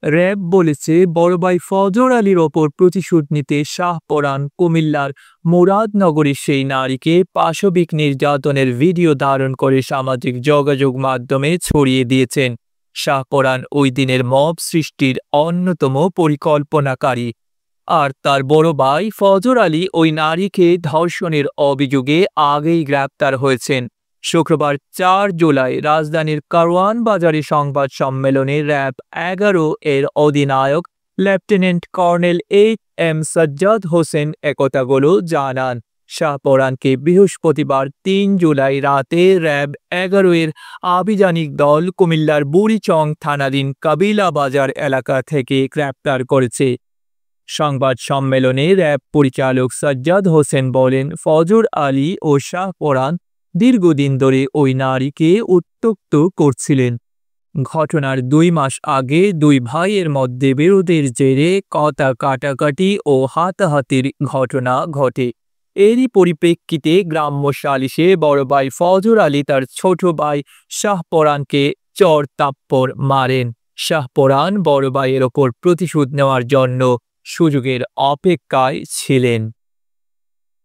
RAB বলেছে বড় ভাই ফজর আলীর ওপর প্রতিশোধ নিতে শাহপরান কুমিল্লার মুরাদনগরের সেই নারীকে পাশবিক নির্যাতনের ভিডিও ধারণ করে সামাজিক যোগাযোগ মাধ্যমে ছড়িয়ে দিয়েছেন। শাহপরান ওই দিনের মব সৃষ্টির অন্যতম পরিকল্পনাকারী। আর তার বড় ভাই ফজর আলী ওই নারীকে ধর্ষণের অভিযোগে আগেই গ্রেপ্তার হয়েছেন। শুক্রবার ৪ জুলাই রাজধানীর কারওয়ান বাজারে সংবাদ সম্মেলনে র্যাব ১১ এর অধিনায়ক lieutenant colonel H M Sajjad Hossain একথাগুলো জানান। শাহপরানকে বৃহস্পতিবার ৩ জুলাই রাতে র্যাব ১১ এর আভিযানিক দল কুমিল্লার বুড়িচং থানাধীন কাবিলা বাজার এলাকা থেকে গ্রেপ্তার করেছে। সংবাদ সম্মেলনে র্যাব পরিচালক সাজ্জাদ হোসেন বলেন, ফজর আলী ও শাহপরান দীর্ঘদিন ধরে ওই নারীকে উত্ত্যক্ত করছিলেন। ঘটনার ২ মাস আগে দুই ভাইয়ের মধ্যে বিরোধের জেরে কথা কাটাকাটি ও হাতাহাতির ঘটনা ঘটে। এরই পরিপ্রেক্ষিতে গ্রাম্য সালিশে বড় ভাই ফজর আলী তার ছোট ভাই শাহপরানকে চড়-থাপ্পড় মারেন। শাহপরান বড় ভাইয়ের ওপর প্রতিশোধ নেওয়ার জন্য সুযোগের অপেক্ষায় ছিলেন।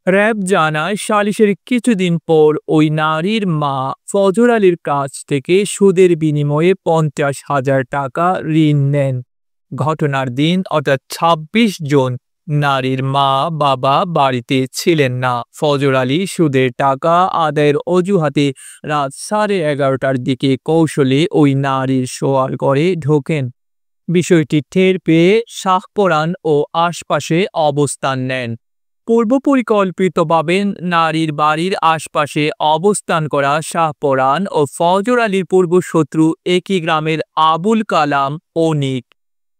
র্যাব জানায়, সালিশের কিছুদিন পর ওই নারীর মা ফজর আলীর কাছ থেকে সুদের বিনিময়ে ৫০,০০০ টাকা ঋণ নেন। ঘটনার দিন অর্থাৎ ২৬ জুন নারীর মা বাবা বাড়িতে ছিলেন না। ফজর আলী সুদের টাকা আদায়ের অজুহাতে রাত ১১:৩০টার দিকে কৌশলে ওই নারীর শোয়ার ঘরে ঢোকেন। বিষয়টি টের পেয়ে শাহপরান ও আশপাশে অবস্থান নেন। পূর্বপরিকল্পিতভাবে নারীর বাড়ির আশপাশে অবস্থান করা শাহপরান ও ফজর আলীর পূর্বশত্রু একই গ্রামের আবুল কালাম, অনিক,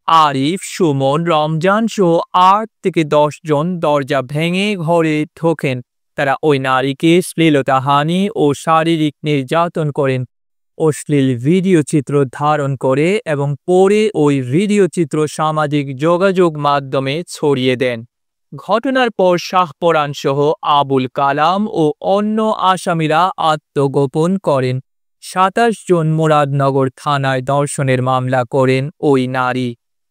আরিফ, সুমন, রমজান সহ ৮ থেকে ১০ জন দরজা ভেঙে ঘরে ঢোকেন। তারা ওই নারীকে শ্লীলতাহানি ও শারীরিক নির্যাতন করেন। অশ্লীল ভিডিও চিত্র ধারণ করে এবং পরে ওই ভিডিও চিত্র সামাজিক যোগাযোগ মাধ্যমে ছড়িয়ে দেন। ঘটনার পর শাহপরান সহ আবুল কালাম ও অন্য আসামিরা আত্মগোপন করেন। ২৭ জন মুরাদনগর থানায় ধর্ষণের মামলা করেন ওই নারী।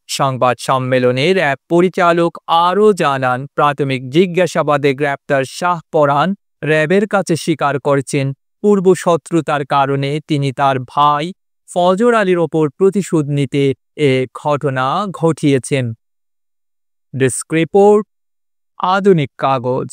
সংবাদ সম্মেলনে র্যাব পরিচালক আরও জানান, প্রাথমিক জিজ্ঞাসাবাদে গ্রেপ্তার শাহপরান র্যাবের কাছে স্বীকার করেছেন পূর্বশত্রুতার কারণে তিনি তার ভাই ফজর আলীর ওপর প্রতিশোধ নিতে এ ঘটনা ঘটিয়েছেন। ডেস্ক রিপোর্ট, আধুনিক কাগজ।